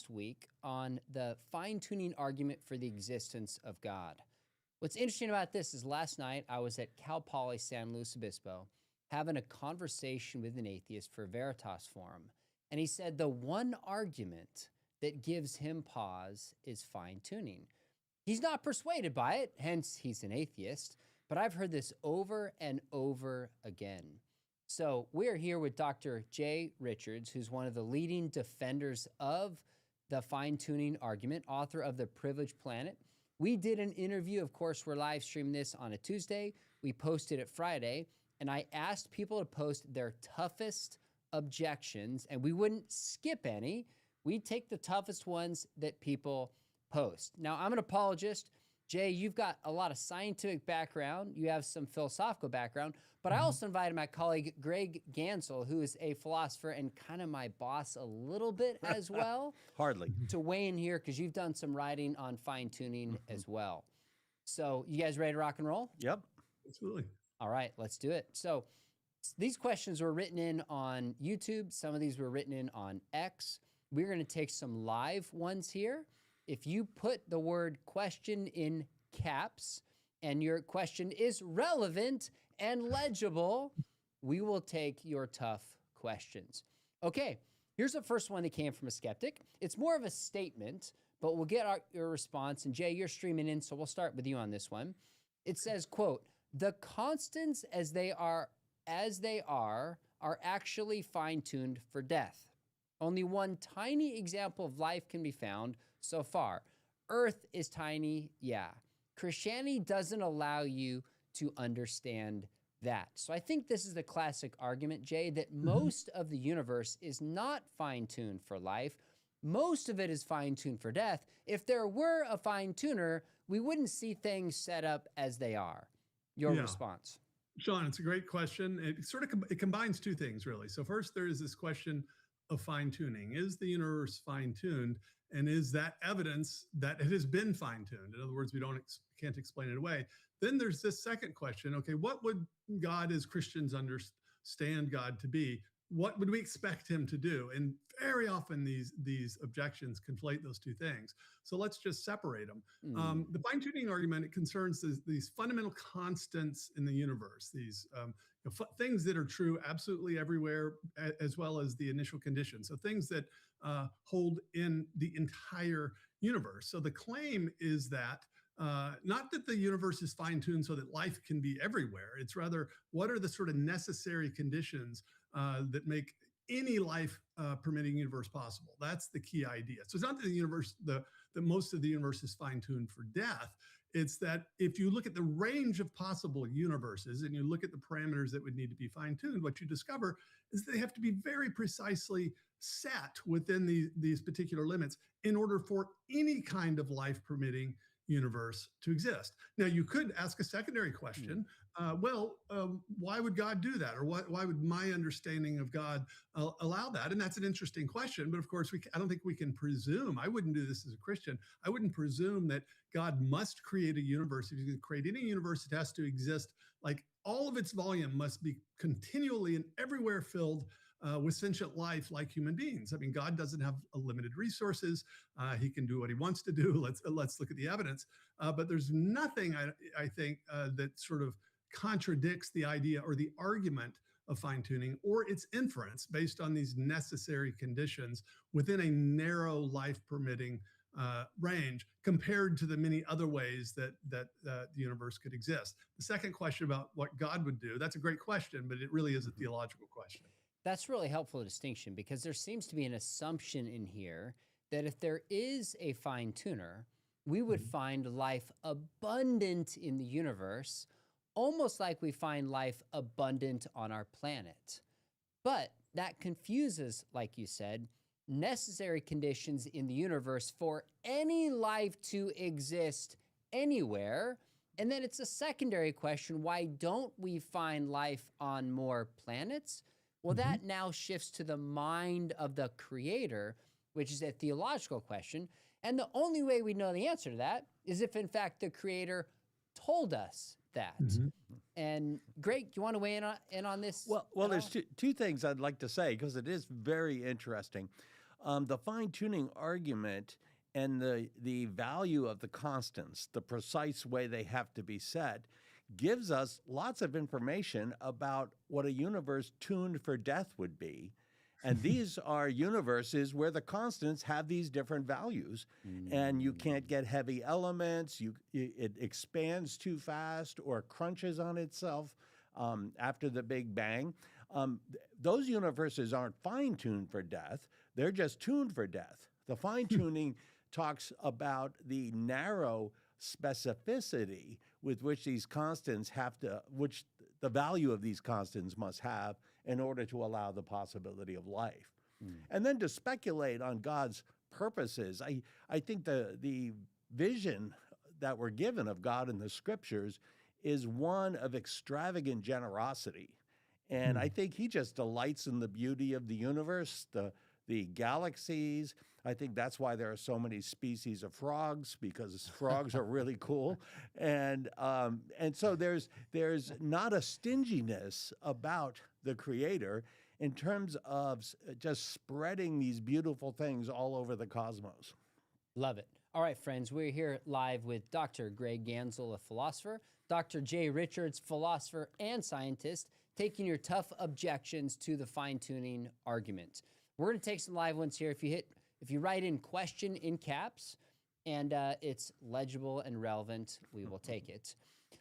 last week on the fine-tuning argument for the existence of God. What's interesting about this is last night I was at Cal Poly San Luis Obispo having a conversation with an atheist for Veritas Forum, and he said the one argument that gives him pause is fine-tuning. He's not persuaded by it, hence he's an atheist, but I've heard this over and over again. So we're here with Dr. Jay Richards, who's one of the leading defenders of the fine-tuning argument, author of The Privileged Planet. We did an interview. Of course, we're live streaming this on a Tuesday. We posted it Friday, and I asked people to post their toughest objections, and we wouldn't skip any. We'd take the toughest ones that people post. Now, I'm an apologist. Jay, you've got a lot of scientific background. You have some philosophical background, but I also invited my colleague, Greg Gansel, who is a philosopher and kind of my boss a little bit as well. Hardly. To weigh in here, because you've done some writing on fine-tuning as well. So you guys ready to rock and roll? Yep. Absolutely. All right, let's do it. So these questions were written in on YouTube. Some of these were written in on X. We're going to take some live ones here. If you put the word question in caps and your question is relevant and legible, we will take your tough questions. Okay, here's the first one that came from a skeptic. It's more of a statement, but we'll get your response. And Jay, you're streaming in, so we'll start with you on this one. It says, quote, "The constants as they are actually fine-tuned for death. Only one tiny example of life can be found so far. Earth is tiny, yeah. Christianity doesn't allow you to understand that." So I think this is the classic argument, Jay, that most of the universe is not fine-tuned for life. Most of it is fine-tuned for death. If there were a fine-tuner, we wouldn't see things set up as they are. Your response. Sean, it's a great question. It combines two things, really. So first, there is this question of fine-tuning. Is the universe fine-tuned, and is that evidence that it has been fine-tuned? In other words, we can't explain it away. Then there's this second question. Okay, what would God, as Christians, understand God to be? What would we expect him to do? And very often these objections conflate those two things. So let's just separate them. The fine-tuning argument, it concerns these fundamental constants in the universe, these things that are true absolutely everywhere, as well as the initial conditions. So things that hold in the entire universe. So the claim is that not that the universe is fine-tuned so that life can be everywhere. It's rather, what are the sort of necessary conditions that make any life permitting universe possible? That's the key idea. So it's not that the universe, that most of the universe is fine-tuned for death. It's that if you look at the range of possible universes and you look at the parameters that would need to be fine-tuned, what you discover is they have to be very precisely set within these particular limits in order for any kind of life permitting universe to exist. Now, you could ask a secondary question. Why would God do that? Or why would my understanding of God allow that? And that's an interesting question. But of course, I don't think we can presume. I wouldn't do this as a Christian. I wouldn't presume that God must create a universe. If you can create any universe, it has to exist. Like, all of its volume must be continually and everywhere filled with sentient life like human beings. I mean, God doesn't have limited resources. He can do what he wants to do. Let's look at the evidence. But there's nothing, I think, that sort of contradicts the idea or the argument of fine-tuning or its inference based on these necessary conditions within a narrow life-permitting range compared to the many other ways that the universe could exist. The second question about what God would do, that's a great question, but it really is a theological question. That's really helpful distinction, because there seems to be an assumption in here that if there is a fine-tuner, we would find life abundant in the universe, almost like we find life abundant on our planet. But that confuses, like you said, necessary conditions in the universe for any life to exist anywhere. And then it's a secondary question, why don't we find life on more planets? Well, that now shifts to the mind of the creator, which is a theological question. And the only way we know the answer to that is if, in fact, the creator told us that. And Greg, do you want to weigh in on this? Well, there's two things I'd like to say, because it is very interesting. the fine-tuning argument and the value of the constants, the precise way they have to be set, gives us lots of information about what a universe tuned for death would be. And these are universes where the constants have these different values, and you can't get heavy elements. It expands too fast or crunches on itself after the Big Bang. Those universes aren't fine-tuned for death. They're just tuned for death. The fine-tuning talks about the narrow specificity with which these constants which the value of these constants must have in order to allow the possibility of life. And then to speculate on God's purposes, I think the vision that we're given of God in the scriptures is one of extravagant generosity. And I think he just delights in the beauty of the universe, the galaxies. I think that's why there are so many species of frogs, because frogs are really cool. And so there's not a stinginess about the Creator in terms of just spreading these beautiful things all over the cosmos. Love it. All right, friends, we're here live with Dr. Greg Gansel, a philosopher, Dr. Jay Richards, philosopher and scientist, taking your tough objections to the fine-tuning argument. We're going to take some live ones here. If you write in question in caps and it's legible and relevant, we will take it.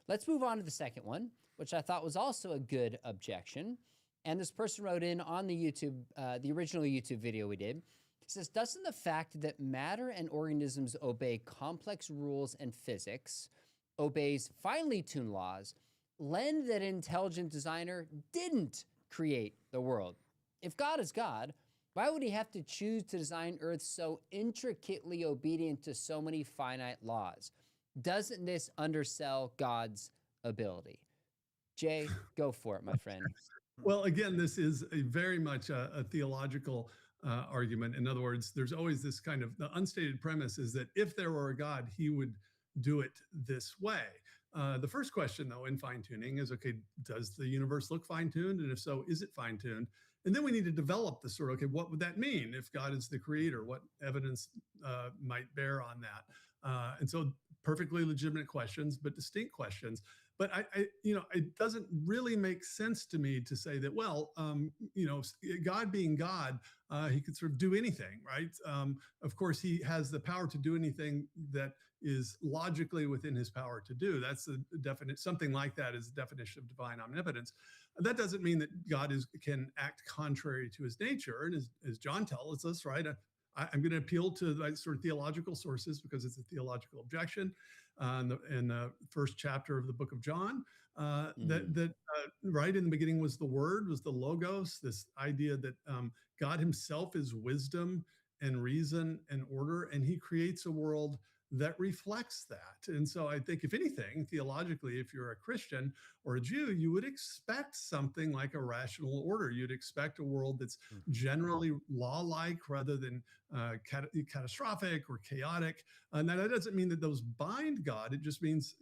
Let's move on to the second one, which I thought was also a good objection. And this person wrote in on the YouTube, the original YouTube video we did. He says, doesn't the fact that matter and organisms obey complex rules and physics, obeys finely tuned laws, lend that an intelligent designer didn't create the world? If God is God, why would he have to choose to design Earth so intricately obedient to so many finite laws? Doesn't this undersell God's ability? Jay, go for it, my friend. Well, again, this is very much a theological argument. In other words, there's always this kind of, the unstated premise is that if there were a God, he would do it this way. The first question, though, in fine-tuning is, okay, does the universe look fine-tuned? And if so, is it fine-tuned? And then we need to develop the sort of, okay, what would that mean if God is the creator? What evidence might bear on that? And so perfectly legitimate questions, but distinct questions. But it doesn't really make sense to me to say that, well, God being God, he could sort of do anything, right? Of course, he has the power to do anything that is logically within his power to do. That's the definite, something like that is the definition of divine omnipotence. That doesn't mean that God can act contrary to his nature. And as John tells us, right, I'm going to appeal to sort of theological sources because it's a theological objection. In the first chapter of the book of John, that right in the beginning was the Word, was the Logos, this idea that God himself is wisdom and reason and order, and he creates a world that reflects that. And so I think, if anything, theologically, if you're a Christian or a Jew, you would expect something like a rational order. You'd expect a world that's generally law-like rather than catastrophic or chaotic. And that doesn't mean that those bind God. It just means,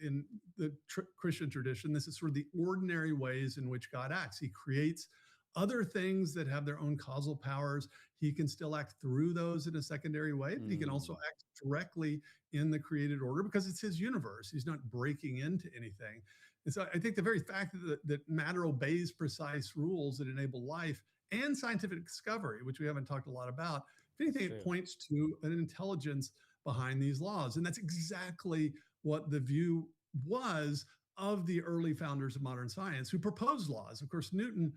in the Christian tradition, this is sort of the ordinary ways in which God acts. He creates other things that have their own causal powers. He can still act through those in a secondary way, but he can also act directly in the created order because it's his universe. He's not breaking into anything. And so I think the very fact that matter obeys precise rules that enable life and scientific discovery, which we haven't talked a lot about, if anything, it points to an intelligence behind these laws. And that's exactly what the view was of the early founders of modern science who proposed laws. Of course, Newton,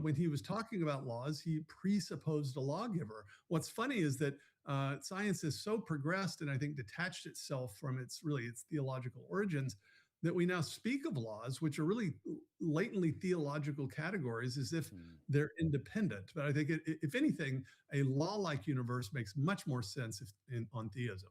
when he was talking about laws, he presupposed a lawgiver. What's funny is that science has so progressed and I think detached itself from its theological origins that we now speak of laws, which are really latently theological categories, as if they're independent. But I think, if anything, a law-like universe makes much more sense on theism.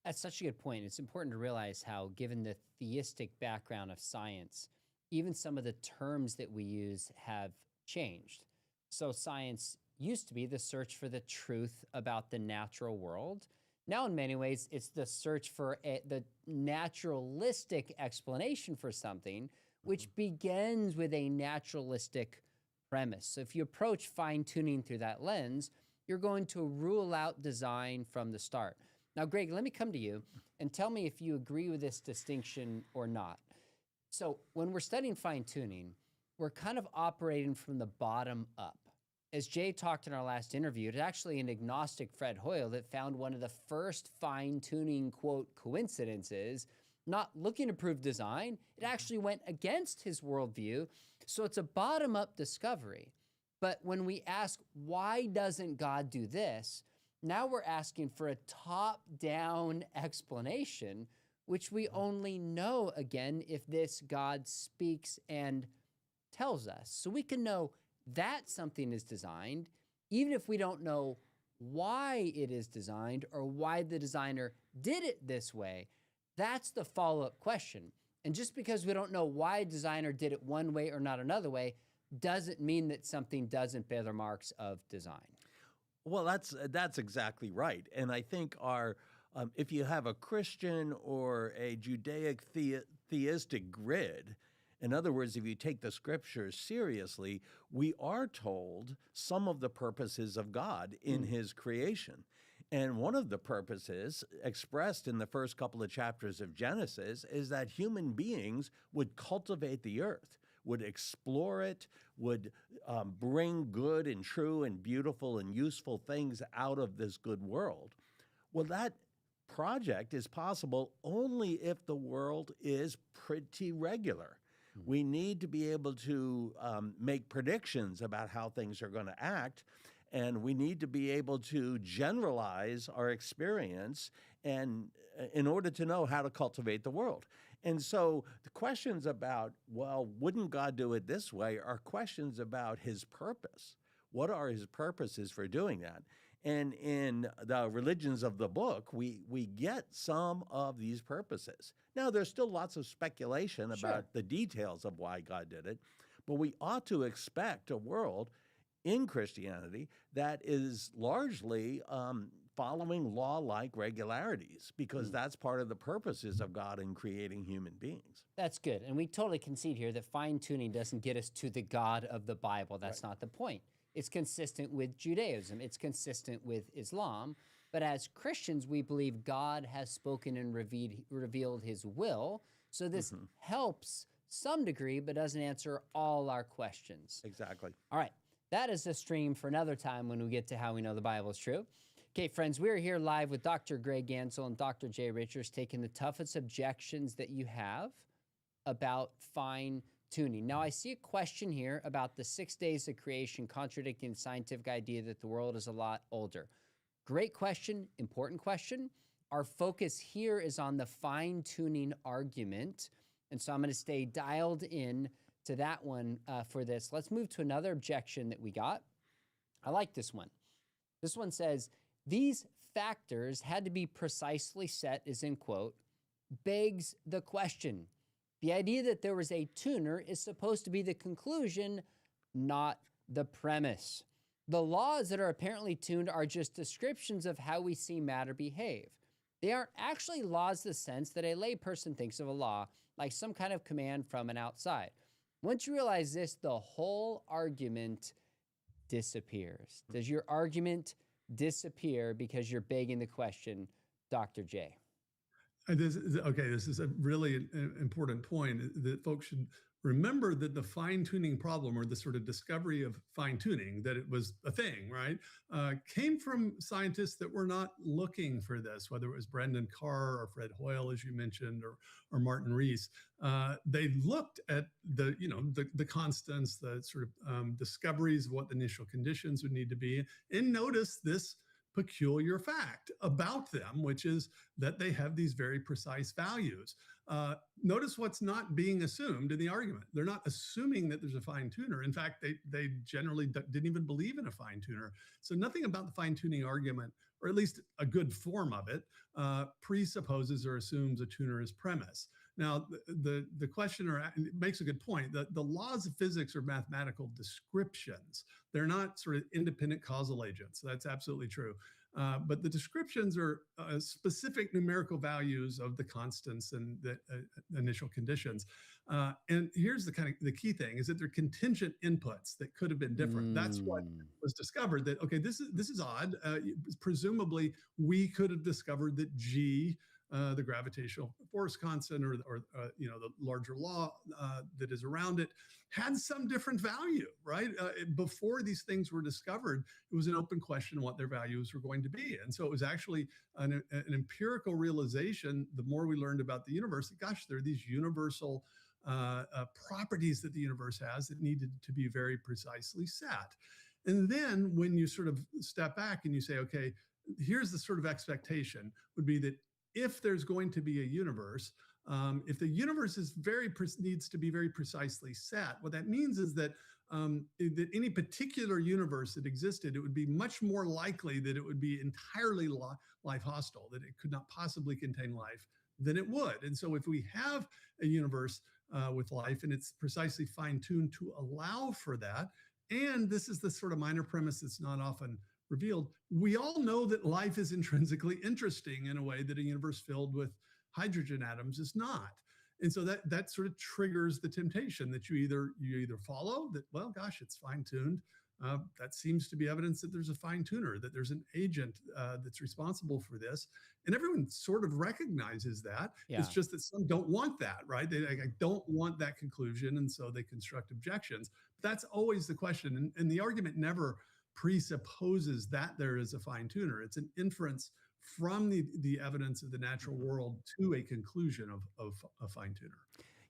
That's such a good point. It's important to realize how, given the theistic background of science, even some of the terms that we use have changed. So science used to be the search for the truth about the natural world. Now, in many ways, it's the search for the naturalistic explanation for something, which begins with a naturalistic premise. So if you approach fine-tuning through that lens, you're going to rule out design from the start. Now, Greg, let me come to you and tell me if you agree with this distinction or not. So when we're studying fine-tuning, we're kind of operating from the bottom up. As Jay talked in our last interview, it's actually an agnostic Fred Hoyle that found one of the first fine-tuning, quote, coincidences, not looking to prove design. It actually went against his worldview. So it's a bottom-up discovery. But when we ask, why doesn't God do this? Now we're asking for a top-down explanation, which we only know, again, if this God speaks and tells us. So we can know that something is designed, even if we don't know why it is designed or why the designer did it this way. That's the follow-up question. And just because we don't know why a designer did it one way or not another way, doesn't mean that something doesn't bear the marks of design. Well, that's exactly right. And I think if you have a Christian or a Judaic theistic grid, in other words, if you take the scriptures seriously, we are told some of the purposes of God in his creation. And one of the purposes expressed in the first couple of chapters of Genesis is that human beings would cultivate the earth, would explore it, would bring good and true and beautiful and useful things out of this good world. Well, that project is possible only if the world is pretty regular. We need to be able to make predictions about how things are going to act, and we need to be able to generalize our experience and in order to know how to cultivate the world. And so the questions about, well, wouldn't God do it this way, are questions about his purpose. What are his purposes for doing that? And in the religions of the book, we get some of these purposes. Now, there's still lots of speculation about the details of why God did it, but we ought to expect a world in Christianity that is largely following law-like regularities, because that's part of the purposes of God in creating human beings. That's good. And we totally concede here that fine-tuning doesn't get us to the God of the Bible. That's not the point. It's consistent with Judaism. It's consistent with Islam. But as Christians, we believe God has spoken and revealed his will. So this helps some degree, but doesn't answer all our questions. Exactly. All right. That is a stream for another time when we get to how we know the Bible is true. Okay, friends, we are here live with Dr. Greg Gansel and Dr. Jay Richards taking the toughest objections that you have about fine-tuning. Now, I see a question here about the 6 days of creation contradicting the scientific idea that the world is a lot older. Great question, important question. Our focus here is on the fine-tuning argument, and so I'm going to stay dialed in to that one for this. Let's move to another objection that we got. I like this one. This one says, these factors had to be precisely set, as in quote, begs the question. The idea that there was a tuner is supposed to be the conclusion, not the premise. The laws that are apparently tuned are just descriptions of how we see matter behave. They aren't actually laws in the sense that a layperson thinks of a law like some kind of command from an outside. Once you realize this, the whole argument disappears. Does your argument disappear because you're begging the question, Dr. J? This is a really important point that folks should remember, that the fine-tuning problem, or the sort of discovery of fine-tuning, that it was a thing, right, came from scientists that were not looking for this, whether it was Brendan Carr or Fred Hoyle, as you mentioned, or Martin Rees. They looked at the constants, the sort of discoveries of what the initial conditions would need to be, and noticed this peculiar fact about them, which is that they have these very precise values. Notice what's not being assumed in the argument. They're not assuming that there's a fine tuner. In fact, they generally didn't even believe in a fine tuner. So nothing about the fine tuning argument, or at least a good form of it, presupposes or assumes a tuner is premise. Now, the questioner makes a good point. The laws of physics are mathematical descriptions. They're not sort of independent causal agents. That's absolutely true. But the descriptions are specific numerical values of the constants and the initial conditions. And here's the key thing is that they're contingent inputs that could have been different. That's what was discovered, that, okay, this is odd. Presumably, we could have discovered that G, the gravitational force constant, or the larger law that is around it, had some different value, right? Before these things were discovered, it was an open question what their values were going to be. And so it was actually an empirical realization, the more we learned about the universe, that, gosh, there are these universal properties that the universe has that needed to be very precisely set. And then when you sort of step back and you say, okay, here's the sort of expectation would be that if there's going to be a universe, if the universe is needs to be very precisely set, what that means is that that any particular universe that existed, it would be much more likely that it would be entirely life hostile, that it could not possibly contain life, than it would. And so if we have a universe with life and it's precisely fine-tuned to allow for that, and this is the sort of minor premise that's not often revealed, we all know that life is intrinsically interesting in a way that a universe filled with hydrogen atoms is not. And so that sort of triggers the temptation that you either follow that, well, gosh, it's fine-tuned. That seems to be evidence that there's a fine-tuner, that there's an agent that's responsible for this. And everyone sort of recognizes that. Yeah. It's just that some don't want that, right? They don't want that conclusion, and so they construct objections. But that's always the question. And the argument never presupposes that there is a fine-tuner. It's an inference from the evidence of the natural world to a conclusion of a fine-tuner.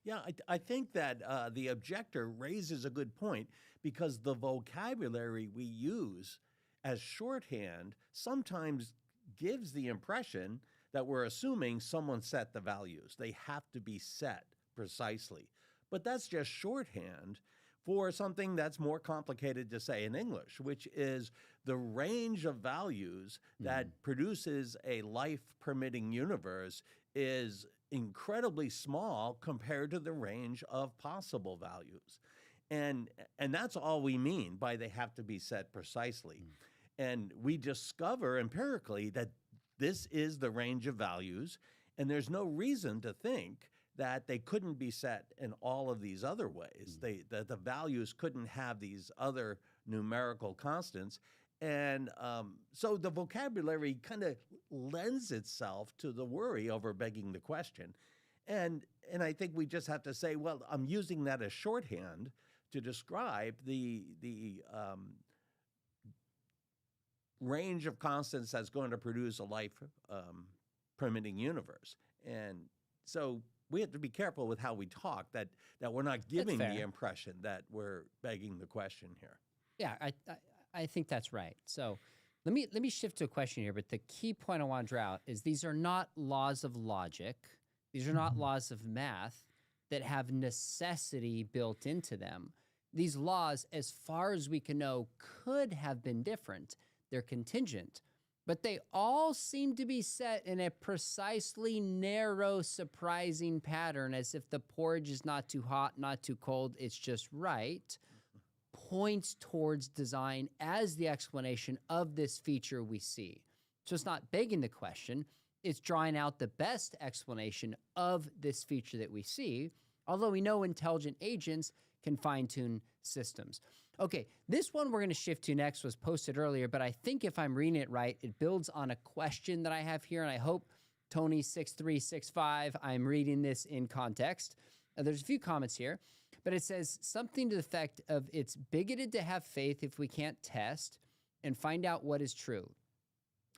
Yeah, I think that the objector raises a good point, because the vocabulary we use as shorthand sometimes gives the impression that we're assuming someone set the values. They have to be set precisely. But that's just shorthand for something that's more complicated to say in English, which is the range of values that produces a life-permitting universe is incredibly small compared to the range of possible values. And that's all we mean by they have to be set precisely. And we discover empirically that this is the range of values, and there's no reason to think that they couldn't be set in all of these other ways. That the values couldn't have these other numerical constants. And so the vocabulary kind of lends itself to the worry over begging the question. And I think we just have to say, well, I'm using that as shorthand to describe the range of constants that's going to produce a life-permitting universe. And so we have to be careful with how we talk, that we're not giving the impression that we're begging the question here. Yeah, I think that's right. So let me shift to a question here, but the key point I want to draw out is these are not laws of logic. These are not laws of math that have necessity built into them. These laws, as far as we can know, could have been different. They're contingent, but they all seem to be set in a precisely narrow, surprising pattern, as if the porridge is not too hot, not too cold, it's just right, points towards design as the explanation of this feature we see. So it's not begging the question, it's drawing out the best explanation of this feature that we see, although we know intelligent agents can fine-tune systems. Okay, this one we're going to shift to next was posted earlier, but I think if I'm reading it right, it builds on a question that I have here, and I hope, Tony6365, I'm reading this in context. There's a few comments here, but it says something to the effect of, it's bigoted to have faith if we can't test and find out what is true.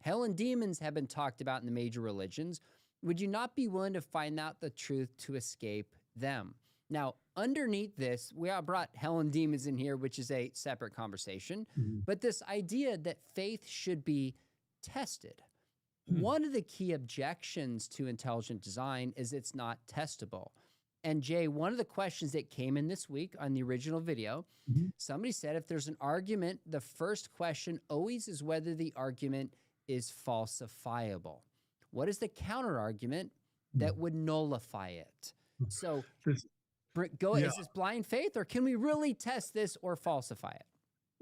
Hell and demons have been talked about in the major religions. Would you not be willing to find out the truth to escape them? Now, underneath this, we all brought hell and demons in here, which is a separate conversation, but this idea that faith should be tested. One of the key objections to intelligent design is it's not testable. And Jay, one of the questions that came in this week on the original video, somebody said if there's an argument, the first question always is whether the argument is falsifiable. What is the counter argument that would nullify it? So is this blind faith, or can we really test this or falsify it?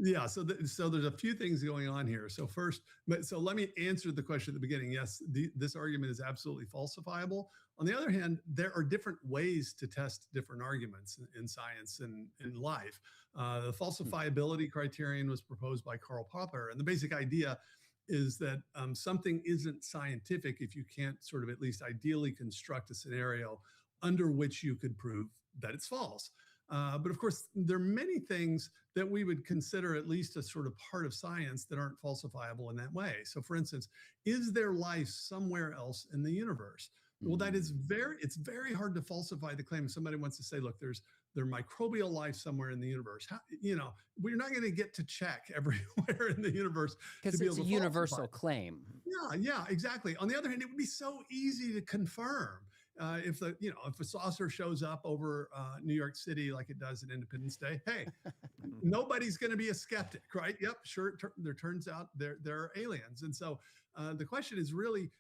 Yeah, so there's a few things going on here. So first, so let me answer the question at the beginning. Yes, this argument is absolutely falsifiable. On the other hand, there are different ways to test different arguments in science and in life. The falsifiability criterion was proposed by Karl Popper, and the basic idea is that something isn't scientific if you can't sort of at least ideally construct a scenario under which you could prove that it's false. But of course, there are many things that we would consider at least a sort of part of science that aren't falsifiable in that way. So for instance, is there life somewhere else in the universe? Well, it's very hard to falsify the claim. If somebody wants to say, look, there's microbial life somewhere in the universe. We're not going to get to check everywhere in the universe because to be it's able a to universal falsify. claim. Yeah, exactly. On the other hand, it would be so easy to confirm. If a saucer shows up over New York City like it does at Independence Day, hey, nobody's going to be a skeptic, right? Yep, sure. There turns out there are aliens, and so the question is really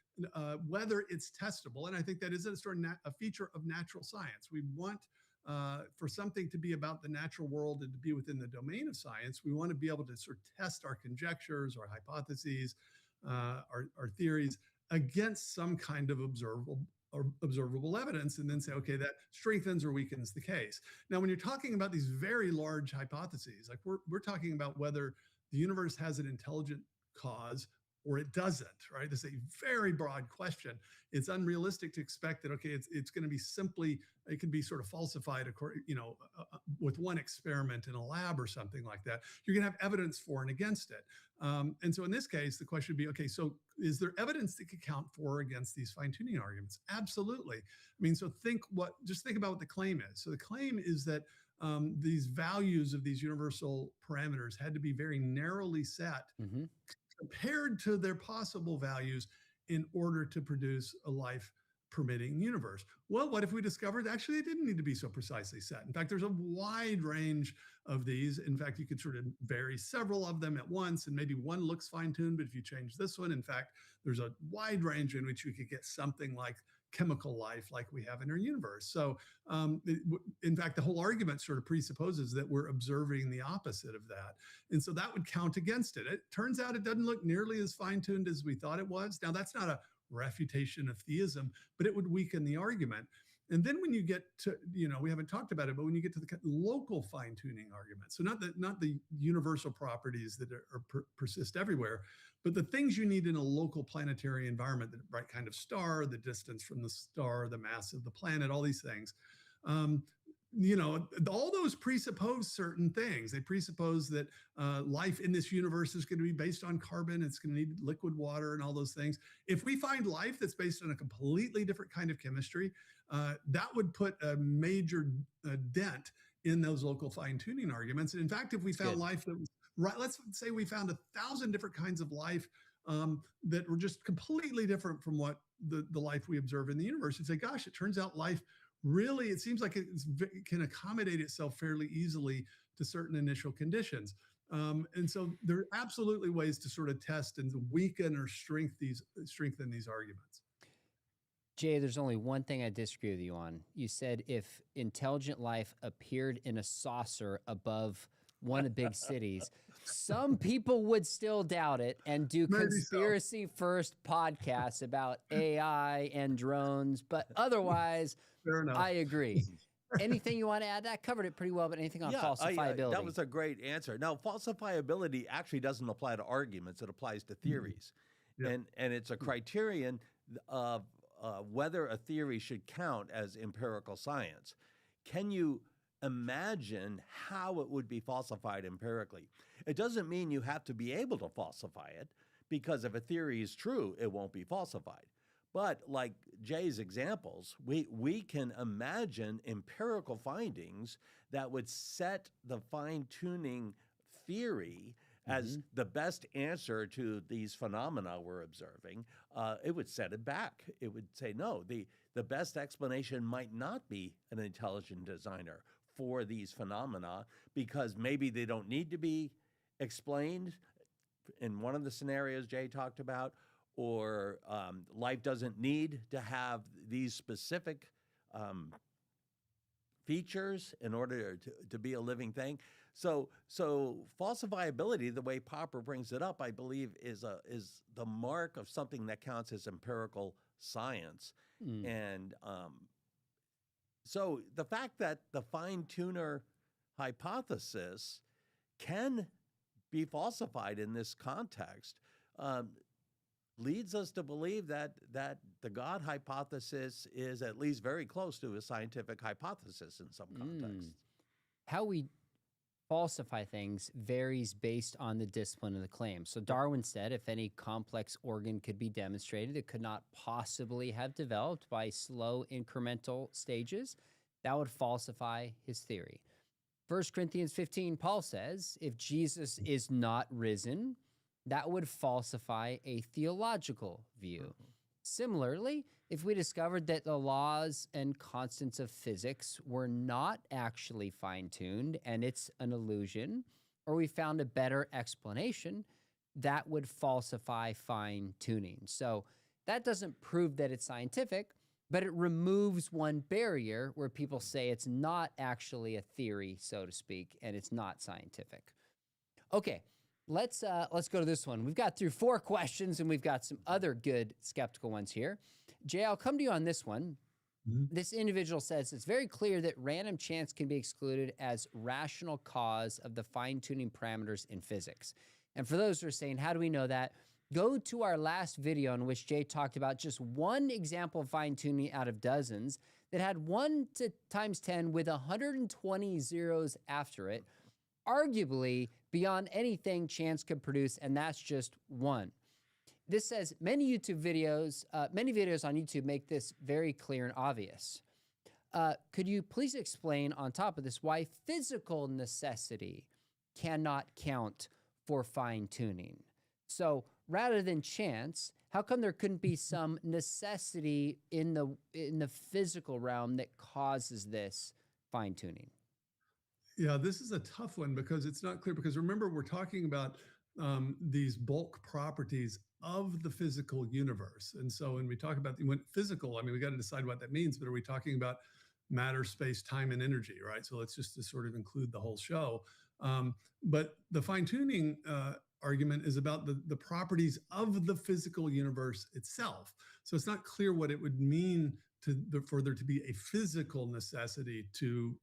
whether it's testable. And I think that is a sort of a feature of natural science. We want for something to be about the natural world and to be within the domain of science, we want to be able to sort of test our conjectures, our hypotheses, our theories against some kind of observable evidence, and then say, okay, that strengthens or weakens the case. Now, when you're talking about these very large hypotheses, like we're talking about whether the universe has an intelligent cause or it doesn't, right? This is a very broad question. It's unrealistic to expect that, okay, it's going to be simply, it can be sort of falsified, with one experiment in a lab or something like that. You're going to have evidence for and against it. And so in this case, the question would be, okay, so is there evidence that could count for or against these fine-tuning arguments? Absolutely. I mean, so just think about what the claim is. So the claim is that these values of these universal parameters had to be very narrowly set compared to their possible values in order to produce a life-permitting universe. Well, what if we discovered actually it didn't need to be so precisely set? In fact, there's a wide range of these. In fact, you could sort of vary several of them at once, and maybe one looks fine-tuned, but if you change this one, in fact, there's a wide range in which you could get something like chemical life like we have in our universe. So in fact, the whole argument sort of presupposes that we're observing the opposite of that. And so that would count against it. It turns out it doesn't look nearly as fine-tuned as we thought it was. Now, that's not a refutation of theism, but it would weaken the argument. And then when you get to, we haven't talked about it, but when you get to the local fine-tuning argument, so not the universal properties that persist everywhere, but the things you need in a local planetary environment, the right kind of star, the distance from the star, the mass of the planet, all these things. All those presuppose certain things. They presuppose that life in this universe is going to be based on carbon. It's going to need liquid water and all those things. If we find life that's based on a completely different kind of chemistry, that would put a major dent in those local fine-tuning arguments. And in fact, if we found life that was right, let's say we found 1,000 different kinds of life that were just completely different from what the life we observe in the universe, you'd say, gosh, it turns out life really, it seems like it can accommodate itself fairly easily to certain initial conditions. And so there are absolutely ways to sort of test and weaken or strengthen these arguments. Jay, there's only one thing I disagree with you on. You said if intelligent life appeared in a saucer above one of the big cities, some people would still doubt it and do conspiracy first podcasts about AI and drones, but otherwise, fair enough. I agree. Anything you want to add? That covered it pretty well, but anything on falsifiability? That was a great answer. Now, falsifiability actually doesn't apply to arguments. It applies to theories. And it's a criterion of whether a theory should count as empirical science. Can you imagine how it would be falsified empirically? It doesn't mean you have to be able to falsify it, because if a theory is true, it won't be falsified. But like Jay's examples, we can imagine empirical findings that would set the fine-tuning theory as the best answer to these phenomena we're observing. It would set it back. It would say, no, the best explanation might not be an intelligent designer for these phenomena, because maybe they don't need to be explained in one of the scenarios Jay talked about, or life doesn't need to have these specific features in order to be a living thing. So falsifiability, the way Popper brings it up, I believe, is the mark of something that counts as empirical science. Mm. And so the fact that the fine tuner hypothesis can be falsified in this context leads us to believe that the God hypothesis is at least very close to a scientific hypothesis in some contexts. How we falsify things varies based on the discipline of the claim. So Darwin said if any complex organ could be demonstrated, it could not possibly have developed by slow incremental stages. That would falsify his theory. 1 Corinthians 15, Paul says, if Jesus is not risen, that would falsify a theological view. Similarly, if we discovered that the laws and constants of physics were not actually fine-tuned and it's an illusion, or we found a better explanation, that would falsify fine-tuning. So that doesn't prove that it's scientific, but it removes one barrier where people say it's not actually a theory, so to speak, and it's not scientific. Okay. Let's go to this one. We've got through 4 questions, and we've got some other good skeptical ones here. Jay, I'll come to you on this one. Mm-hmm. This individual says it's very clear that random chance can be excluded as rational cause of the fine-tuning parameters in physics. And for those who are saying, how do we know that? Go to our last video in which Jay talked about just one example of fine-tuning out of dozens that had 1 times 10 with 120 zeros after it. Arguably, beyond anything chance could produce, and that's just one. This says many videos on YouTube make this very clear and obvious. Could you please explain on top of this why physical necessity cannot count for fine-tuning? So rather than chance, how come there couldn't be some necessity in the physical realm that causes this fine-tuning? Yeah, this is a tough one because it's not clear. Because remember, we're talking about these bulk properties of the physical universe. And so when we talk about physical, I mean, we got to decide what that means. But are we talking about matter, space, time, and energy, right? So let's just to sort of include the whole show. But the fine-tuning argument is about the properties of the physical universe itself. So it's not clear what it would mean for there to be a physical necessity to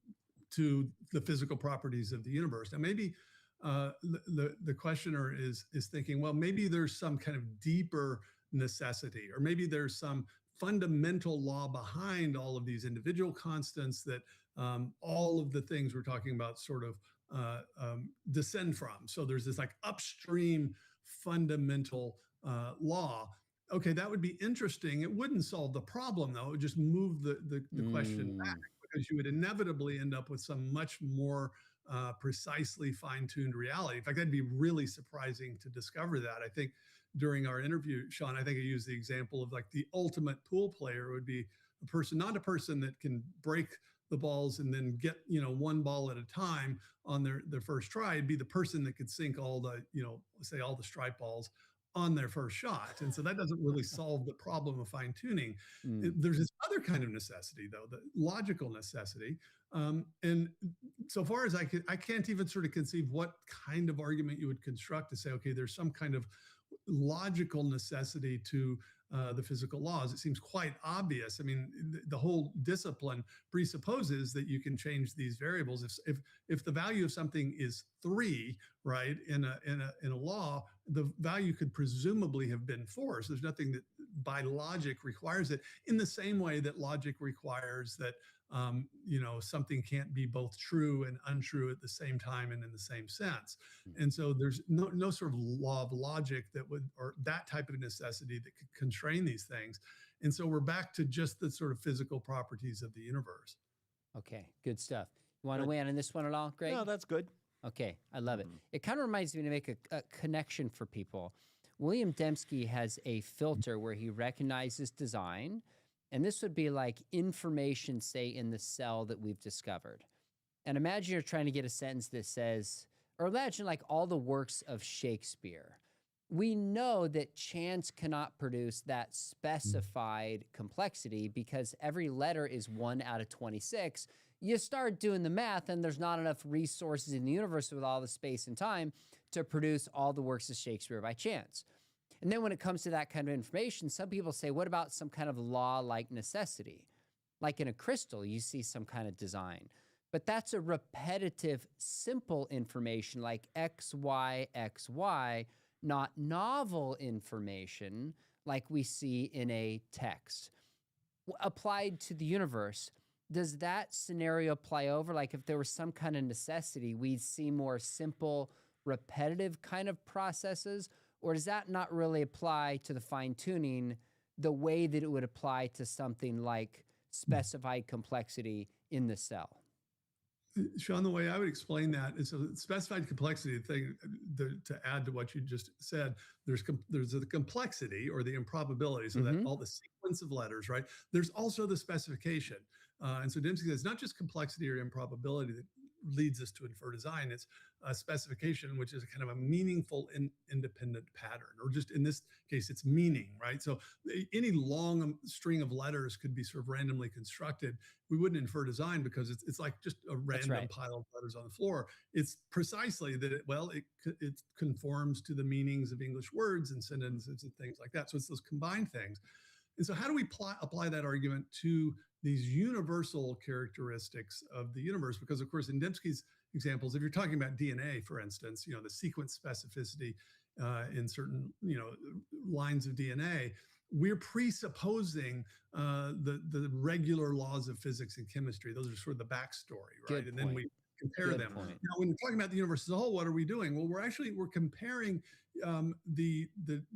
the physical properties of the universe. Now, maybe the questioner is thinking, well, maybe there's some kind of deeper necessity, or maybe there's some fundamental law behind all of these individual constants that all of the things we're talking about sort of descend from. So there's this like upstream fundamental law. Okay, that would be interesting. It wouldn't solve the problem, though. It would just move the question back, because you would inevitably end up with some much more precisely fine-tuned reality. In fact, that'd be really surprising to discover that. I think during our interview, Sean, I think I used the example of like the ultimate pool player would be a person, not a person that can break the balls and then get, one ball at a time on their first try. It'd be the person that could sink all the, say all the striped balls on their first shot. And so that doesn't really solve the problem of fine tuning. There's this other kind of necessity, though, the logical necessity. And so far as I can't even sort of conceive what kind of argument you would construct to say, okay, there's some kind of logical necessity to the physical laws. It seems quite obvious. I mean, the whole discipline presupposes that you can change these variables. If the value of something is 3, right, in a law, the value could presumably have been 4. So there's nothing that by logic requires it, in the same way that logic requires that something can't be both true and untrue at the same time and in the same sense. And so there's no sort of law of logic that would, or that type of necessity that could constrain these things. And so we're back to just the sort of physical properties of the universe. Okay, good stuff. You want to weigh in on this one at all, Greg? No, that's good. Okay, I love it. It kind of reminds me to make a connection for people. William Dembski has a filter where he recognizes design, and this would be like information, say, in the cell that we've discovered. And imagine you're trying to get a sentence that says, or imagine like all the works of Shakespeare. We know that chance cannot produce that specified complexity because every letter is 1 out of 26. you start doing the math, and there's not enough resources in the universe with all the space and time to produce all the works of Shakespeare by chance. And then when it comes to that kind of information, some people say, what about some kind of law like necessity? Like in a crystal, you see some kind of design. But that's a repetitive, simple information like X, Y, X, Y, not novel information like we see in a text. Applied to the universe, does that scenario apply over? Like if there was some kind of necessity, we'd see more simple, repetitive kind of processes? Or does that not really apply to the fine-tuning the way that it would apply to something like specified complexity in the cell? Sean, the way I would explain that is a specified complexity thing. To add to what you just said, there's the complexity or the improbability, so that all the sequence of letters, right? There's also the specification, and so Dembski says it's not just complexity or improbability that leads us to infer design. It's a specification, which is kind of a meaningful independent pattern, or just in this case, it's meaning, right? So any long string of letters could be sort of randomly constructed. We wouldn't infer design because it's like just a random pile of letters on the floor. It's precisely that it conforms to the meanings of English words and sentences and things like that. So it's those combined things. And so how do we apply that argument to these universal characteristics of the universe? Because of course, in Dembski's examples, if you're talking about DNA, for instance, the sequence specificity in certain, lines of DNA, we're presupposing the regular laws of physics and chemistry. Those are sort of the backstory, right? And then we compare them. Now, when we're talking about the universe as a whole, what are we doing? Well, we're comparing the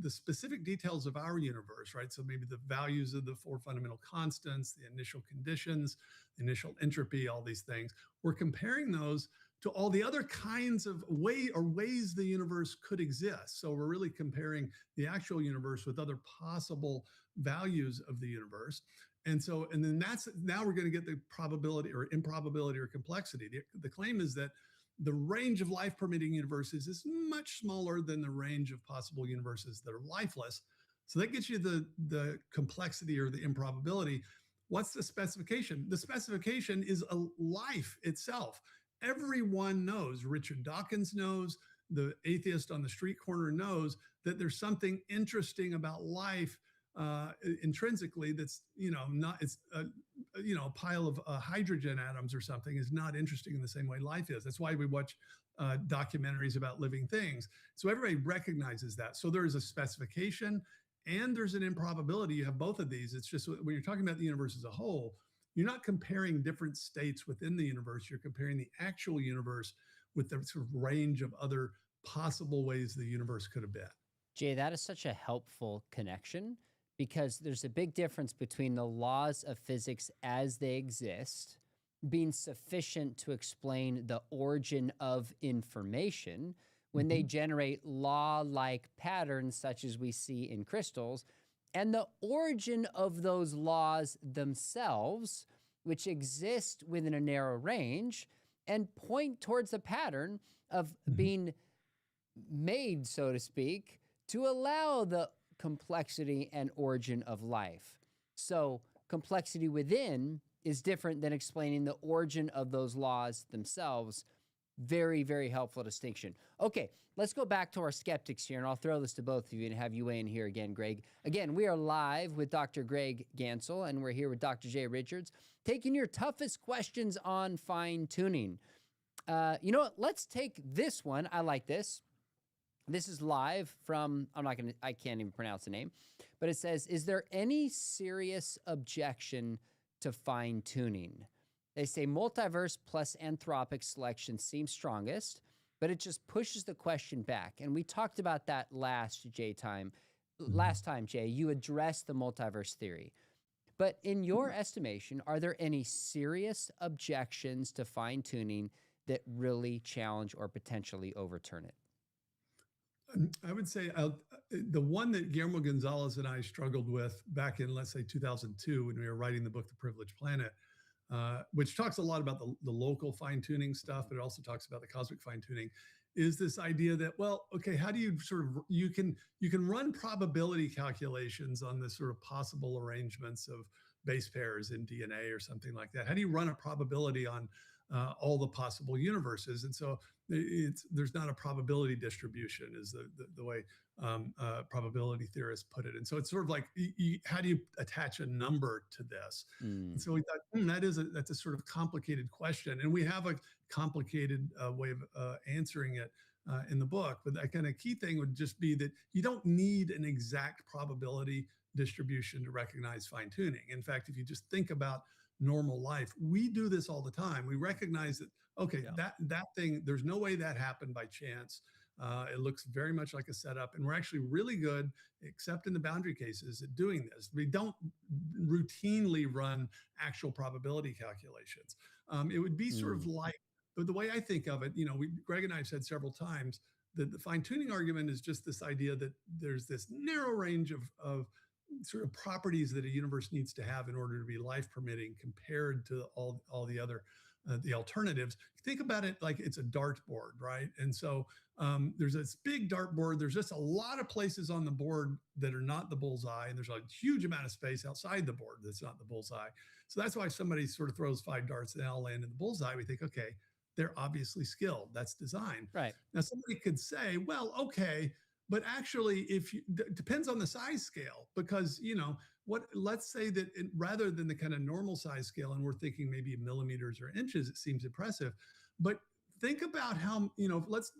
specific details of our universe, right? So maybe the values of the 4 fundamental constants, the initial conditions, the initial entropy, all these things. We're comparing those to all the other kinds of ways the universe could exist. So we're really comparing the actual universe with other possible values of the universe. And then now we're going to get the probability or improbability or complexity. The claim is that the range of life permitting universes is much smaller than the range of possible universes that are lifeless. So that gets you the complexity or the improbability. What's the specification? The specification is a life itself. Everyone knows, Richard Dawkins knows, the atheist on the street corner knows that there's something interesting about life intrinsically that's not a pile of hydrogen atoms or something is not interesting in the same way life is. That's why we watch documentaries about living things. So everybody recognizes that. So there's a specification and there's an improbability. You have both of these. It's just when you're talking about the universe as a whole, you're not comparing different states within the universe. You're comparing the actual universe with the sort of range of other possible ways the universe could have been. Jay, that is such a helpful connection, because there's a big difference between the laws of physics as they exist being sufficient to explain the origin of information when they generate law-like patterns such as we see in crystals, and the origin of those laws themselves, which exist within a narrow range and point towards a pattern of being made, so to speak, to allow the complexity and origin of life. So complexity within is different than explaining the origin of those laws themselves. Very, very helpful distinction. Okay, let's go back to our skeptics here, and I'll throw this to both of you and have you weigh in here again, Greg. Again, we are live with Dr. Greg Gansel, and we're here with Dr. Jay Richards, taking your toughest questions on fine-tuning. You know what? Let's take this one. I like this. This is live from, I can't even pronounce the name, but it says, is there any serious objection to fine-tuning? They say multiverse plus anthropic selection seems strongest, but it just pushes the question back. And we talked about that last time, Jay, you addressed the multiverse theory. But in your estimation, are there any serious objections to fine-tuning that really challenge or potentially overturn it? I would say the one that Guillermo Gonzalez and I struggled with back in, let's say, 2002, when we were writing the book, The Privileged Planet, which talks a lot about the local fine-tuning stuff, but it also talks about the cosmic fine-tuning, is this idea that, well, okay, how do you you can run probability calculations on the sort of possible arrangements of base pairs in DNA or something like that? How do you run a probability on all the possible universes? And so there's not a probability distribution, is the way probability theorists put it. And so it's sort of like, how do you attach a number to this? And so we thought, that's a sort of complicated question, and we have a complicated way of answering it in the book. But that kind of key thing would just be that you don't need an exact probability distribution to recognize fine tuning. In fact, if you just think about normal life, we do this all the time. We recognize that, okay, that thing, there's no way that happened by chance. It looks very much like a setup, and we're actually really good, except in the boundary cases, at doing this. We don't routinely run actual probability calculations. It would be sort of like, the way I think of it, Greg and I have said several times that the fine tuning argument is just this idea that there's this narrow range of sort of properties that a universe needs to have in order to be life permitting compared to all the other the alternatives. Think about it like it's a dartboard, right? And so there's this big dartboard. There's just a lot of places on the board that are not the bullseye, and there's a huge amount of space outside the board that's not the bullseye. So that's why somebody sort of throws 5 darts and they all land in the bullseye. We think, okay, they're obviously skilled. That's design. Right. Now somebody could say, well, okay, but actually, depends on the size scale, because let's say that rather than the kind of normal size scale, and we're thinking maybe millimeters or inches, it seems impressive. But think about how, let's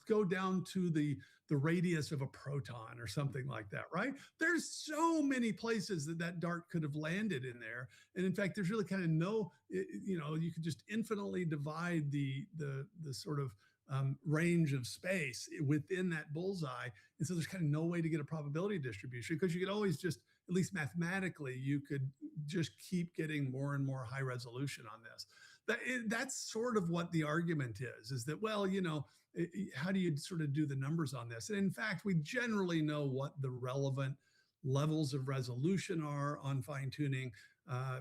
go down to the radius of a proton or something like that, right? There's so many places that dart could have landed in there. And in fact, there's really kind of no, you could just infinitely divide the sort of range of space within that bullseye. And so there's kind of no way to get a probability distribution, because you could always just, at least mathematically, you could just keep getting more and more high resolution on this. That's sort of what the argument is that, well, how do you sort of do the numbers on this? And in fact, we generally know what the relevant levels of resolution are on fine tuning.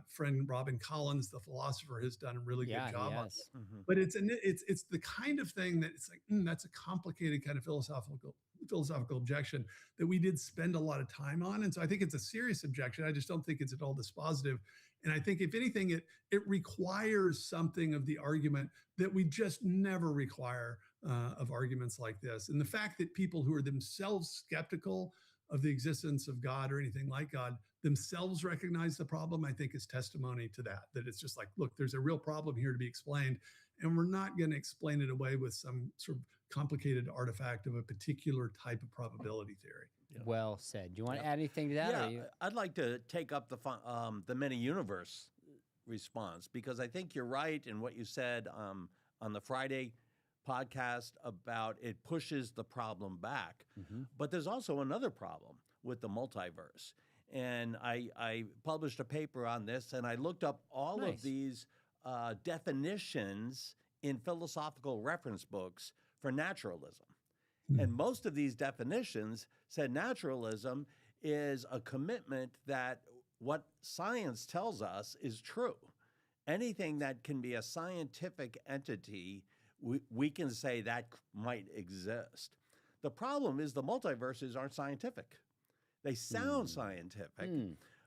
Friend Robin Collins, the philosopher, has done a really good job on it. Mm-hmm. But it's the kind of thing that it's like, that's a complicated kind of philosophical objection that we did spend a lot of time on. And so I think it's a serious objection. I just don't think it's at all dispositive. And I think, if anything, it requires something of the argument that we just never require of arguments like this. And the fact that people who are themselves skeptical of the existence of God or anything like God themselves recognize the problem, I think is testimony to that it's just like, look, there's a real problem here to be explained, and we're not going to explain it away with some sort of complicated artifact of a particular type of probability theory. Well said. Do you want to add anything to that? Yeah, I'd like to take up the many universe response, because I think you're right in what you said on the Friday podcast about it pushes the problem back. Mm-hmm. But there's also another problem with the multiverse. And I published a paper on this, and I looked up all of these definitions in philosophical reference books for naturalism. Mm-hmm. And most of these definitions said naturalism is a commitment that what science tells us is true. Anything that can be a scientific entity, we can say that might exist. The problem is the multiverses aren't scientific. They sound scientific,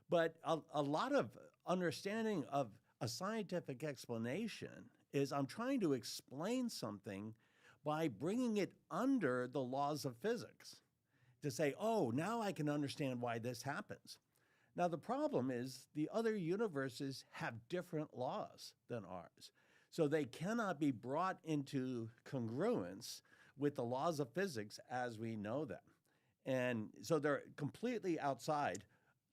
but a lot of understanding of a scientific explanation is I'm trying to explain something by bringing it under the laws of physics to say, oh, now I can understand why this happens. Now, the problem is the other universes have different laws than ours. So they cannot be brought into congruence with the laws of physics as we know them. And so they're completely outside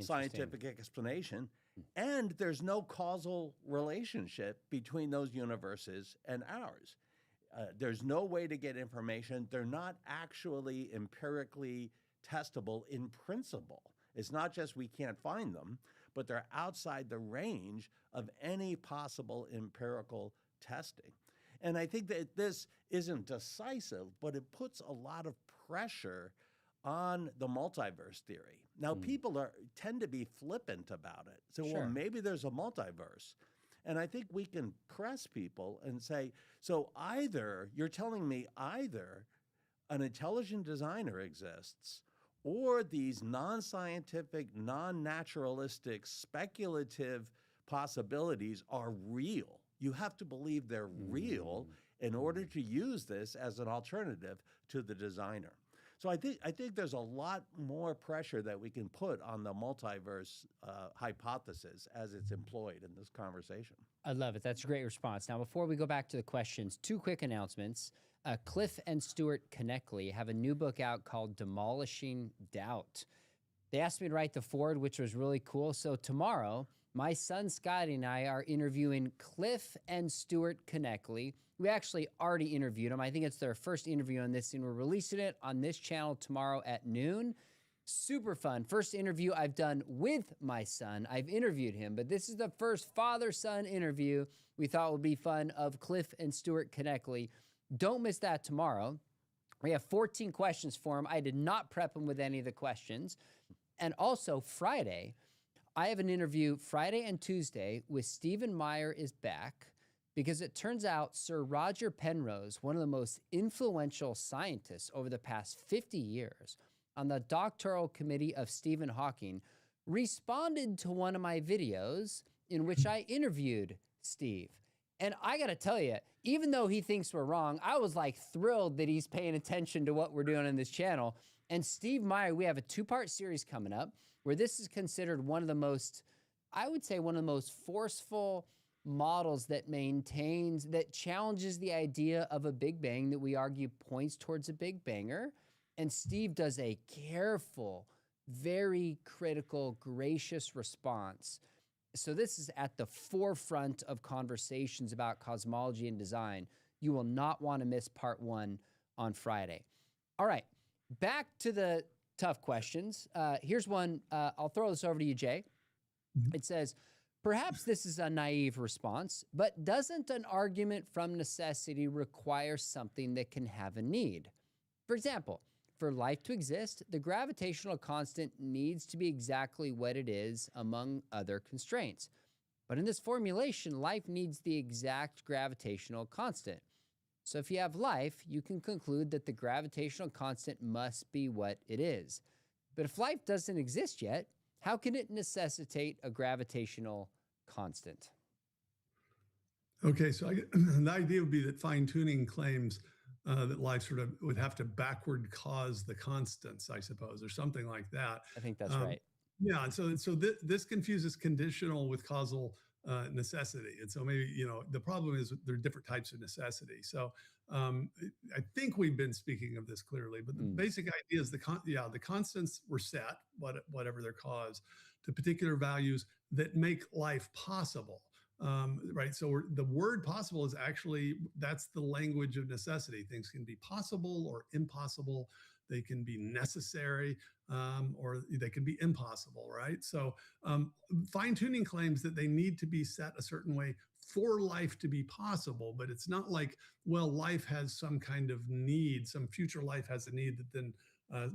scientific explanation, and there's no causal relationship between those universes and ours. There's no way to get information. They're not actually empirically testable in principle. It's not just we can't find them, but they're outside the range of any possible empirical testing. And I think that this isn't decisive, but it puts a lot of pressure on the multiverse theory. Now, people tend to be flippant about it. So, well, maybe there's a multiverse. And I think we can press people and say, so you're telling me either an intelligent designer exists, or these non-scientific, non-naturalistic, speculative possibilities are real. You have to believe they're real in order to use this as an alternative to the designer. So I think there's a lot more pressure that we can put on the multiverse hypothesis as it's employed in this conversation. I love it. That's a great response. Now, before we go back to the questions, two quick announcements. Cliff and Stuart Conneckley have a new book out called Demolishing Doubt. They asked me to write the foreword, which was really cool. So tomorrow, my son Scotty and I are interviewing Cliff and Stuart Conneckley. We actually already interviewed them. I think it's their first interview on this, and we're releasing it on this channel tomorrow at noon. Super fun. First interview I've done with my son. I've interviewed him, but this is the first father-son interview we thought would be fun of Cliff and Stuart Conneckley. Don't miss that tomorrow. We have 14 questions for him. I did not prep him with any of the questions. And also Friday, I have an interview Friday and Tuesday with Stephen Meyer is back, because it turns out Sir Roger Penrose, one of the most influential scientists over the past 50 years on the doctoral committee of Stephen Hawking, responded to one of my videos in which I interviewed Steve. And I got to tell you, even though he thinks we're wrong, I was like thrilled that he's paying attention to what we're doing on this channel. And Steve Meyer, we have a two-part series coming up where this is considered one of the most, I would say, one of the most forceful models that challenges the idea of a Big Bang that we argue points towards a Big Banger. And Steve does a careful, very critical, gracious response. So this is at the forefront of conversations about cosmology and design. You will not want to miss part one on Friday. All right, back to the tough questions. Here's one. I'll throw this over to you, Jay. It says, perhaps this is a naive response, but doesn't an argument from necessity require something that can have a need? For example, for life to exist, the gravitational constant needs to be exactly what it is among other constraints. But in this formulation, life needs the exact gravitational constant. So if you have life, you can conclude that the gravitational constant must be what it is. But if life doesn't exist yet, how can it necessitate a gravitational constant? Okay, so the idea would be that fine-tuning claims that life sort of would have to backward cause the constants, I suppose, or something like that. I think that's right. Yeah, and so this confuses conditional with causal necessity. And so maybe, the problem is there are different types of necessity. So I think we've been speaking of this clearly, but the basic idea is the constants were set, whatever their cause, to particular values that make life possible. Right. So the word possible is actually, that's the language of necessity. Things can be possible or impossible. They can be necessary, or they can be impossible. Right. So fine tuning claims that they need to be set a certain way for life to be possible. But it's not like, well, life has some kind of need, some future life has a need that then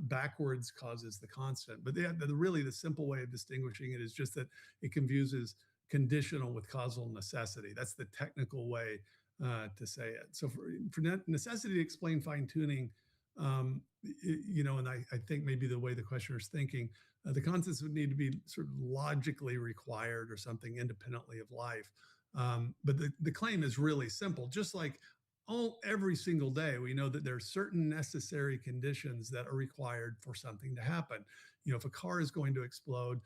backwards causes the constant. But really the simple way of distinguishing it is just that it confuses conditional with causal necessity. That's the technical way to say it. So for necessity to explain fine tuning, and I think maybe the way the questioner is thinking, the constants would need to be sort of logically required or something independently of life. But the claim is really simple. Just like every single day, we know that there are certain necessary conditions that are required for something to happen. If a car is going to explode,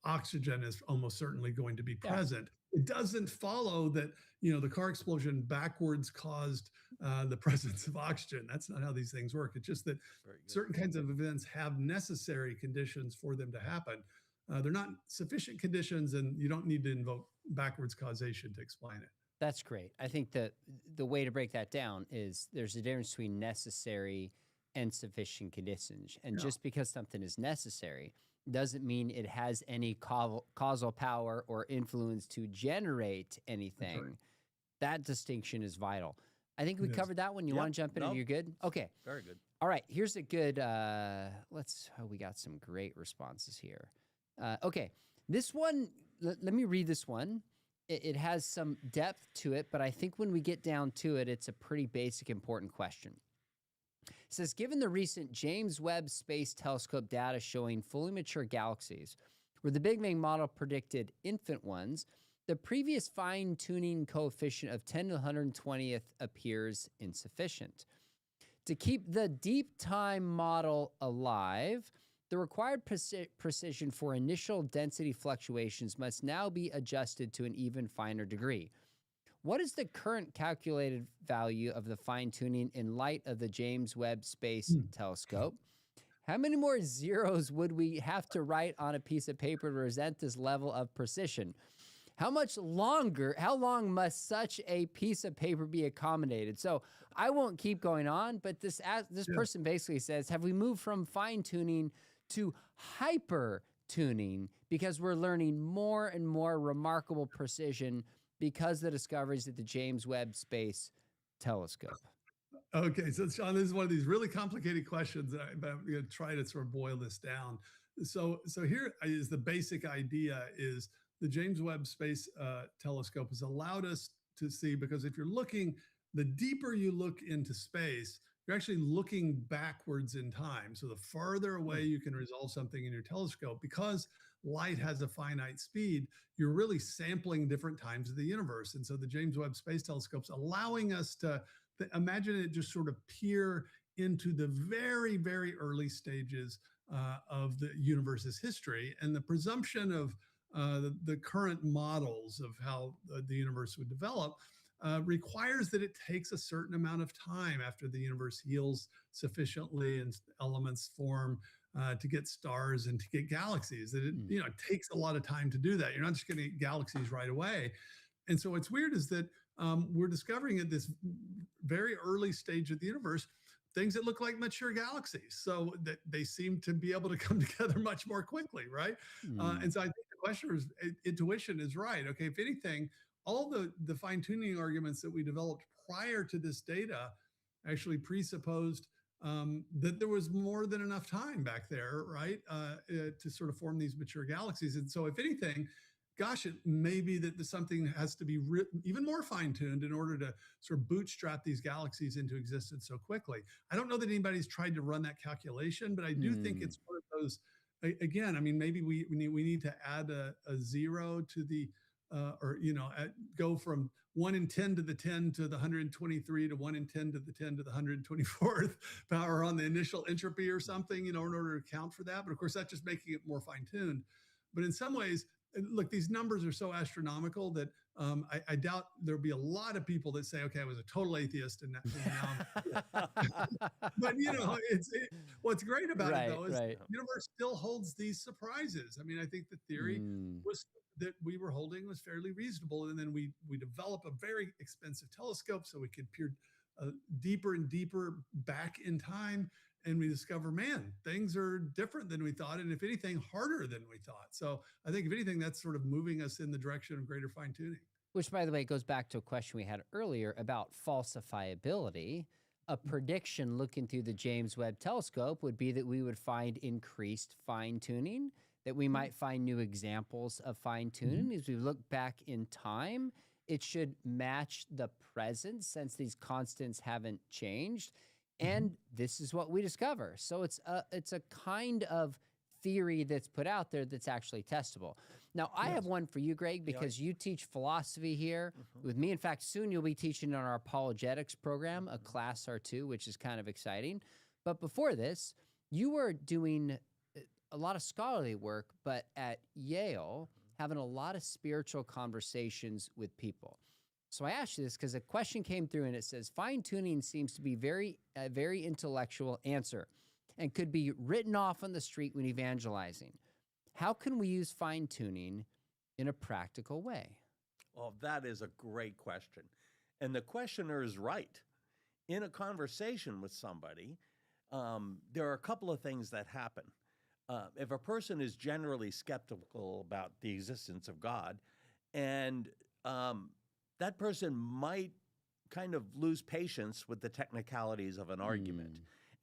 oxygen is almost certainly going to be present. It doesn't follow that, the car explosion backwards caused the presence of oxygen. That's not how these things work. It's just that certain kinds of events have necessary conditions for them to happen. They're not sufficient conditions, and you don't need to invoke backwards causation to explain it. That's great. I think the way to break that down is there's a difference between necessary and sufficient conditions. And just because something is necessary doesn't mean it has any causal power or influence to generate anything. Right. That distinction is vital. I think we covered that one. You want to jump in? You're good? Okay. Very good. All right. Here's a good, we got some great responses here. Okay. This one, let me read this one. It has some depth to it, but I think when we get down to it, it's a pretty basic, important question. It says, given the recent James Webb Space Telescope data showing fully mature galaxies, where the Big Bang model predicted infant ones, the previous fine-tuning coefficient of 10 to the 120th appears insufficient. To keep the deep time model alive, the required precision for initial density fluctuations must now be adjusted to an even finer degree. What is the current calculated value of the fine-tuning in light of the James Webb Space Telescope? How many more zeros would we have to write on a piece of paper to present this level of precision? How long must such a piece of paper be accommodated? So I won't keep going on, but this person basically says, have we moved from fine-tuning to hyper-tuning because we're learning more and more remarkable precision because of the discoveries at the James Webb Space Telescope? Okay, so Sean, this is one of these really complicated questions, but I'm going to try to sort of boil this down. So here is the basic idea: is the James Webb Space Telescope has allowed us to see, because if you're looking, the deeper you look into space, you're actually looking backwards in time. So the farther away you can resolve something in your telescope, because light has a finite speed, you're really sampling different times of the universe. And so the James Webb Space Telescope's allowing us to imagine it just sort of peer into the very, very early stages of the universe's history. And the presumption of the current models of how the universe would develop requires that it takes a certain amount of time after the universe heals sufficiently and elements form to get stars and to get galaxies. That it takes a lot of time to do that. You're not just going to get galaxies right away. And so what's weird is that we're discovering at this very early stage of the universe things that look like mature galaxies, so that they seem to be able to come together much more quickly, right? And so I think the questioner's intuition is right. Okay, if anything, all the fine-tuning arguments that we developed prior to this data actually presupposed that there was more than enough time back there, right, to sort of form these mature galaxies. And so if anything, gosh, it may be that something has to be even more fine-tuned in order to sort of bootstrap these galaxies into existence so quickly. I don't know that anybody's tried to run that calculation, but I do think it's one of those, again, I mean, maybe we need to add a zero to the, go from 1 in 10 to the 10 to the 123 to 1 in 10 to the 10 to the 124th power on the initial entropy or something, in order to account for that. But of course, that's just making it more fine-tuned. But in some ways, look, these numbers are so astronomical that I doubt there'll be a lot of people that say, okay, I was a total atheist and now but what's great about it though is the universe still holds these surprises. I mean, I think the theory was that we were holding was fairly reasonable, and then we develop a very expensive telescope so we could peer deeper and deeper back in time. And we discover, man, things are different than we thought. And if anything, harder than we thought. So I think if anything, that's sort of moving us in the direction of greater fine tuning. Which, by the way, goes back to a question we had earlier about falsifiability. A prediction looking through the James Webb Telescope would be that we would find increased fine tuning, that we might find new examples of fine tuning. As we look back in time, it should match the present since these constants haven't changed. And this is what we discover. So it's a kind of theory that's put out there that's actually testable. Now, I have one for you, Greg, because you teach philosophy here with me. In fact, soon you'll be teaching on our apologetics program, a class or two, which is kind of exciting. But before this, you were doing a lot of scholarly work, but at Yale, having a lot of spiritual conversations with people. So I asked you this because a question came through and it says, fine-tuning seems to be a very intellectual answer and could be written off on the street when evangelizing. How can we use fine-tuning in a practical way? Well, that is a great question. And the questioner is right. In a conversation with somebody, there are a couple of things that happen. If a person is generally skeptical about the existence of God, and that person might kind of lose patience with the technicalities of an argument.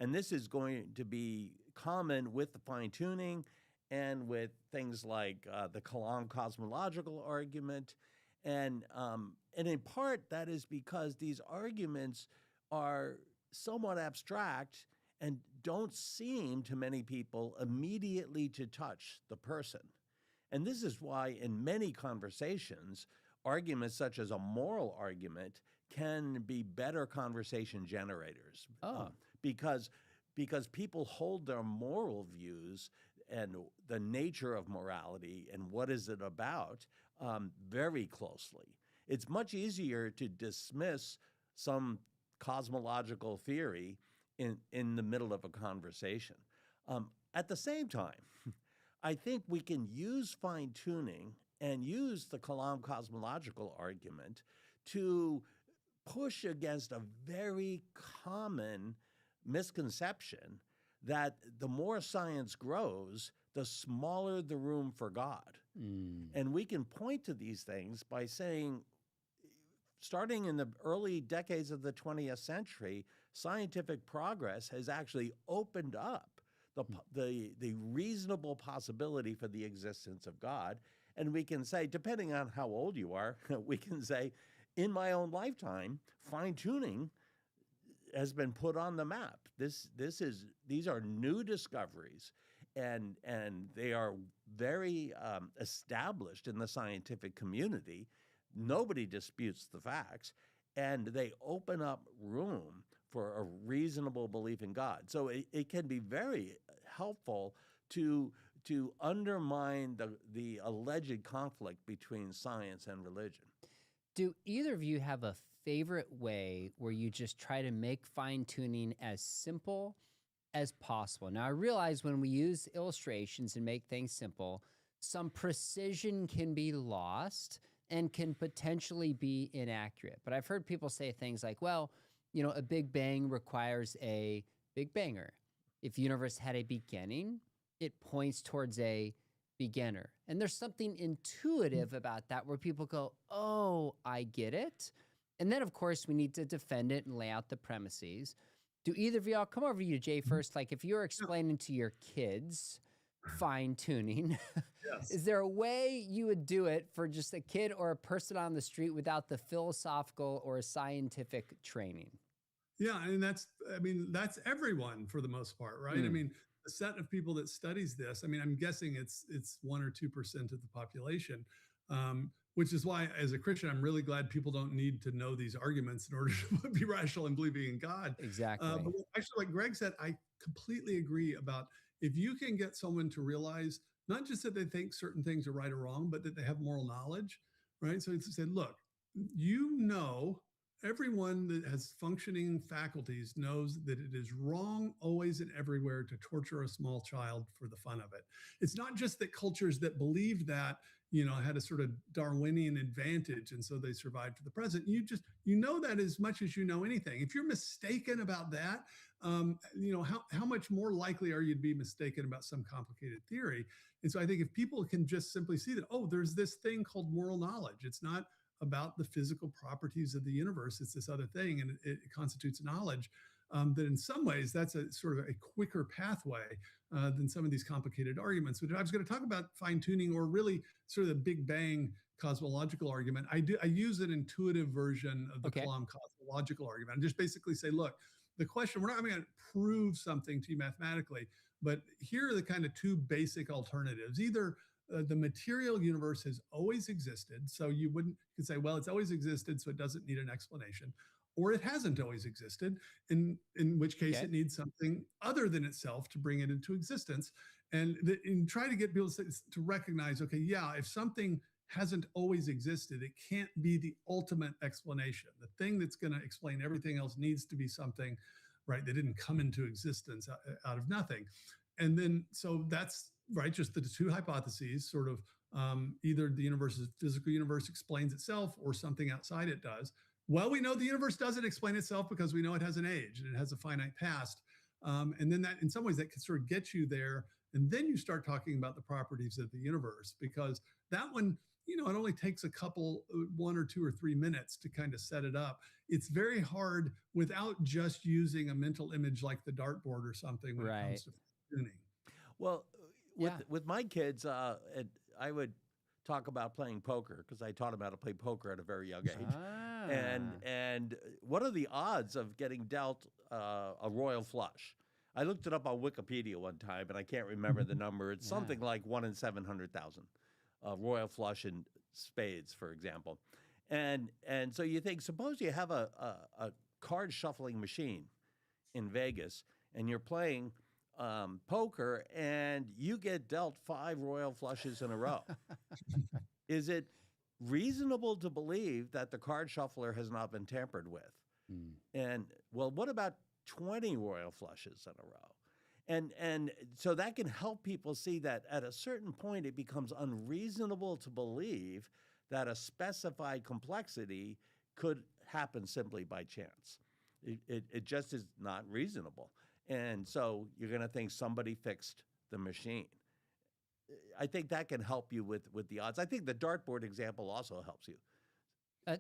And this is going to be common with the fine-tuning and with things like the Kalam cosmological argument. And in part, that is because these arguments are somewhat abstract and don't seem to many people immediately to touch the person. And this is why in many conversations, arguments such as a moral argument can be better conversation generators. Because people hold their moral views and the nature of morality and what is it about very closely. It's much easier to dismiss some cosmological theory in the middle of a conversation. At the same time, I think we can use fine-tuning and use the Kalam cosmological argument to push against a very common misconception that the more science grows, the smaller the room for God. And we can point to these things by saying, starting in the early decades of the 20th century, scientific progress has actually opened up the reasonable possibility for the existence of God. And we can say, depending on how old you are, we can say, in my own lifetime, fine-tuning has been put on the map. These are new discoveries, and they are very established in the scientific community. Nobody disputes the facts, and they open up room for a reasonable belief in God. So it can be very helpful to undermine the alleged conflict between science and religion. Do either of you have a favorite way where you just try to make fine-tuning as simple as possible? Now, I realize when we use illustrations and make things simple, some precision can be lost and can potentially be inaccurate. But I've heard people say things like, well, you know, a big bang requires a big banger. If the universe had a beginning, it points towards a beginner. And there's something intuitive about that where people go, oh, I get it. And then, of course, we need to defend it and lay out the premises. Do either of y'all, come over to you, Jay, first, like if you're explaining to your kids fine-tuning, Yes. is there a way you would do it for just a kid or a person on the street without the philosophical or scientific training? Yeah, and that's everyone for the most part, right? I mean, the set of people that studies this, I mean, I'm guessing it's 1 or 2% of the population, which is why, as a Christian, I'm really glad people don't need to know these arguments in order to be rational and believing in God. Exactly. But actually, like Greg said, I completely agree about if you can get someone to realize not just that they think certain things are right or wrong, but that they have moral knowledge, right? So it's said, look, everyone that has functioning faculties knows that it is wrong always and everywhere to torture a small child for the fun of it. It's not just that cultures that believed that, had a sort of Darwinian advantage, and so they survived to the present. You know that as much as you know anything. If you're mistaken about that, how much more likely are you to be mistaken about some complicated theory? And so I think if people can just simply see that, oh, there's this thing called moral knowledge. It's not about the physical properties of the universe. It's this other thing, and it constitutes knowledge. That in some ways, that's a sort of a quicker pathway than some of these complicated arguments. But I was going to talk about fine-tuning, or really sort of the Big Bang cosmological argument. I use an intuitive version of the Kalam cosmological argument. I just basically say, look, the question, we're not going to prove something to you mathematically, but here are the kind of two basic alternatives. Either the material universe has always existed, so you could say, well, it's always existed, so it doesn't need an explanation, or it hasn't always existed, in which case it needs something other than itself to bring it into existence. And try to get people to recognize, okay, yeah, if something hasn't always existed, it can't be the ultimate explanation. The thing that's going to explain everything else needs to be something, right, that didn't come into existence out of nothing. And then, so that's right, just the two hypotheses, sort of either the physical universe explains itself or something outside it does. Well, we know the universe doesn't explain itself because we know it has an age and it has a finite past. And then that, in some ways, that can sort of get you there. And then you start talking about the properties of the universe, because that one, it only takes 1 or 2 or 3 minutes to kind of set it up. It's very hard without just using a mental image like the dartboard or something when it comes to tuning. Well, with my kids, I would talk about playing poker, because I taught them how to play poker at a very young age. And what are the odds of getting dealt a royal flush? I looked it up on Wikipedia one time, and I can't remember the number. It's something like 1 in 700,000, royal flush in spades, for example. And so you think, suppose you have a card shuffling machine in Vegas, and you're playing poker, and you get dealt 5 royal flushes in a row. Is it reasonable to believe that the card shuffler has not been tampered with? And well, what about 20 royal flushes in a row? And so that can help people see that at a certain point it becomes unreasonable to believe that a specified complexity could happen simply by chance. It just is not reasonable. And so you're going to think somebody fixed the machine. I think that can help you with the odds. I think the dartboard example also helps you.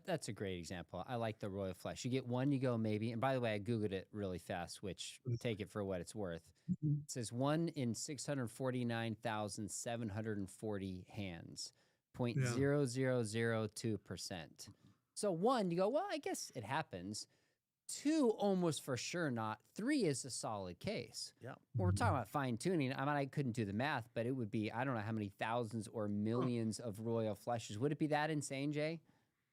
That's a great example. I like the royal flush. You get one, you go maybe. And by the way, I Googled it really fast, which take it for what it's worth. It says 1 in 649,740 hands, 0.0002%. So 1, you go, well, I guess it happens. 2, almost for sure not. 3 is a solid case. Yeah. When we're talking about fine tuning, I mean, I couldn't do the math, but it would be, I don't know how many thousands or millions of royal flushes. Would it be that insane, Jay?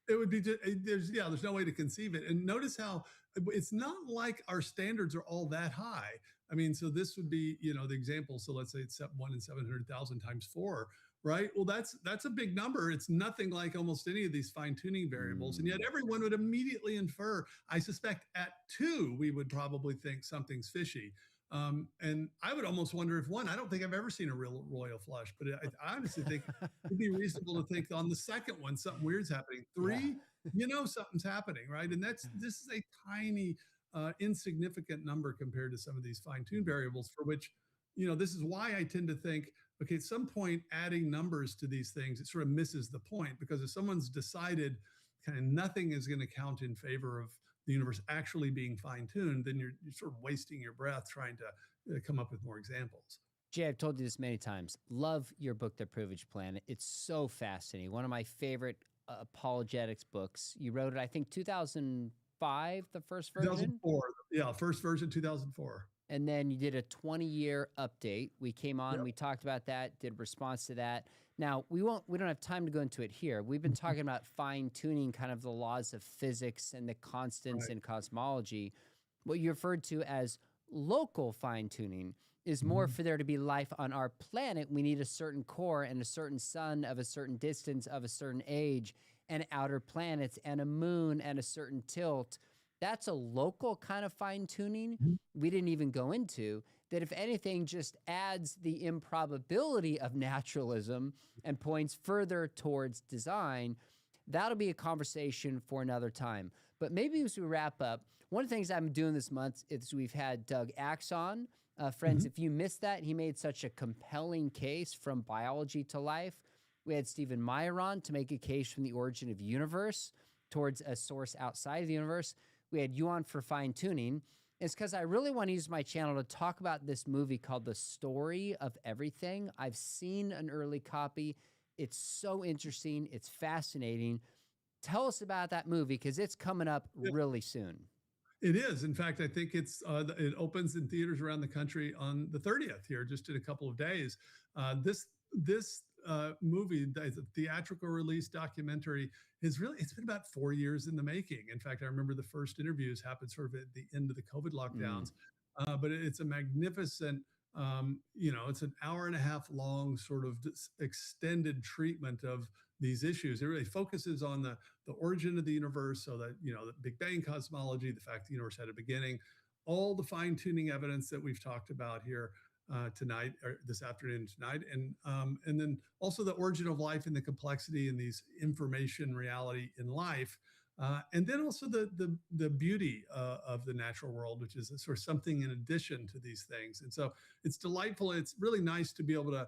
It would be just, there's no way to conceive it. And notice how it's not like our standards are all that high. I mean, so this would be, the example. So let's say it's 1 in 700,000 times 4, right? Well, that's a big number. It's nothing like almost any of these fine tuning variables. And yet everyone would immediately infer, I suspect at 2, we would probably think something's fishy. And I would almost wonder if 1, I don't think I've ever seen a real royal flush, but I honestly think it'd be reasonable to think on the second one, something weird's happening. 3, something's happening, right? And this is a tiny, insignificant number compared to some of these fine-tuned variables for which, this is why I tend to think, okay, at some point adding numbers to these things, it sort of misses the point, because if someone's decided kind of nothing is going to count in favor of the universe actually being fine-tuned, then you're sort of wasting your breath trying to come up with more examples. Jay, I've told you this many times. Love your book, The Privileged Planet. It's so fascinating. One of my favorite apologetics books. You wrote it, I think, 2005, the first version? 2004. Yeah, first version, 2004. And then you did a 20-year update. We came on, we talked about that, did response to that. Now, we don't have time to go into it here. We've been talking about fine-tuning kind of the laws of physics and the constants in cosmology. What you referred to as local fine-tuning is more for there to be life on our planet. We need a certain core and a certain sun of a certain distance, of a certain age, and outer planets and a moon and a certain tilt. That's a local kind of fine-tuning we didn't even go into, that if anything just adds the improbability of naturalism and points further towards design. That'll be a conversation for another time. But maybe as we wrap up, one of the things I'm doing this month is we've had Doug Axe on. Friends, if you missed that, he made such a compelling case from biology to life. We had Stephen Meyer on to make a case from the origin of the universe towards a source outside of the universe. We had you on for fine-tuning. It's because I really want to use my channel to talk about this movie called The Story of Everything. I've seen an early copy. It's so interesting. It's fascinating. Tell us about that movie, because it's coming up really soon. It is. In fact, I think it opens in theaters around the country on the 30th here, just in a couple of days. This movie, the theatrical release documentary, it's been about 4 years in the making. In fact, I remember the first interviews happened sort of at the end of the COVID lockdowns. But it's a magnificent, it's an hour and a half long sort of extended treatment of these issues. It really focuses on the origin of the universe, so that, the Big Bang cosmology, the fact the universe had a beginning, all the fine-tuning evidence that we've talked about here tonight, or this afternoon tonight, and then also the origin of life and the complexity and these information reality in life, and then also the beauty of the natural world, which is sort of something in addition to these things. And so it's delightful. It's really nice to be able to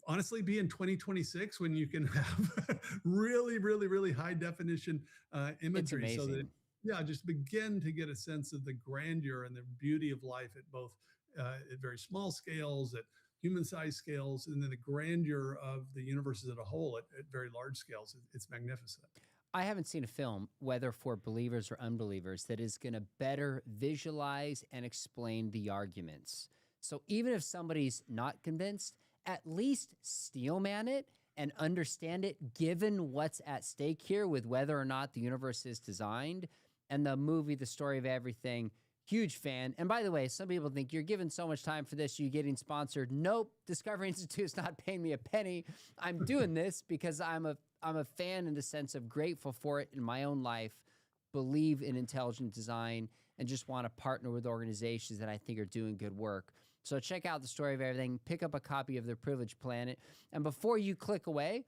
honestly be in 2026 when you can have really, really, really high definition imagery, so that just begin to get a sense of the grandeur and the beauty of life at both at very small scales, at human-sized scales, and then the grandeur of the universe as a whole at very large scales. It's magnificent. I haven't seen a film, whether for believers or unbelievers, that is going to better visualize and explain the arguments. So even if somebody's not convinced, at least steelman it and understand it, given what's at stake here with whether or not the universe is designed. And the movie, The Story of Everything, huge fan. And by the way, some people think you're giving so much time for this, you're getting sponsored. Nope, Discovery Institute is not paying me a penny. I'm doing this because I'm a fan in the sense of grateful for it in my own life, believe in intelligent design, and just want to partner with organizations that I think are doing good work. So check out The Story of Everything, pick up a copy of The Privileged Planet, and before you click away,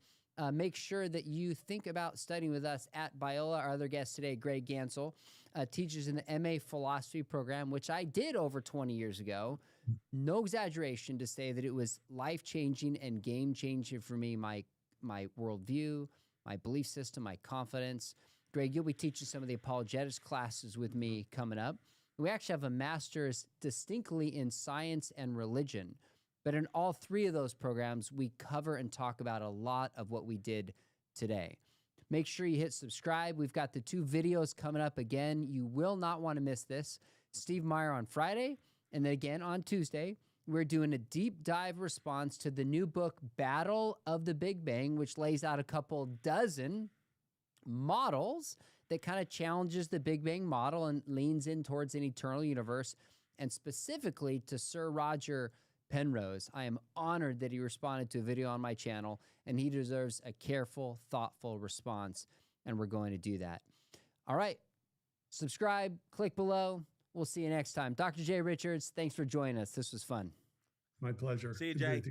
make sure that you think about studying with us at Biola. Our other guest today, Greg Gansel, teaches in the MA Philosophy program, which I did over 20 years ago. No exaggeration to say that it was life-changing and game-changing for me, my worldview, my belief system, my confidence. Greg, you'll be teaching some of the apologetics classes with me coming up. We actually have a master's distinctly in science and religion. But in all three of those programs, we cover and talk about a lot of what we did today. Make sure you hit subscribe. We've got the 2 videos coming up again. You will not want to miss this. Steve Meyer on Friday, and then again on Tuesday, we're doing a deep dive response to the new book, Battle of the Big Bang, which lays out a couple dozen models that kind of challenges the Big Bang model and leans in towards an eternal universe, and specifically to Sir Roger Penrose. I am honored that he responded to a video on my channel, and he deserves a careful, thoughtful response, and we're going to do that. All right, subscribe, click below. We'll see you next time. Dr. Jay Richards, thanks for joining us. This was fun. My pleasure. See you, Jay.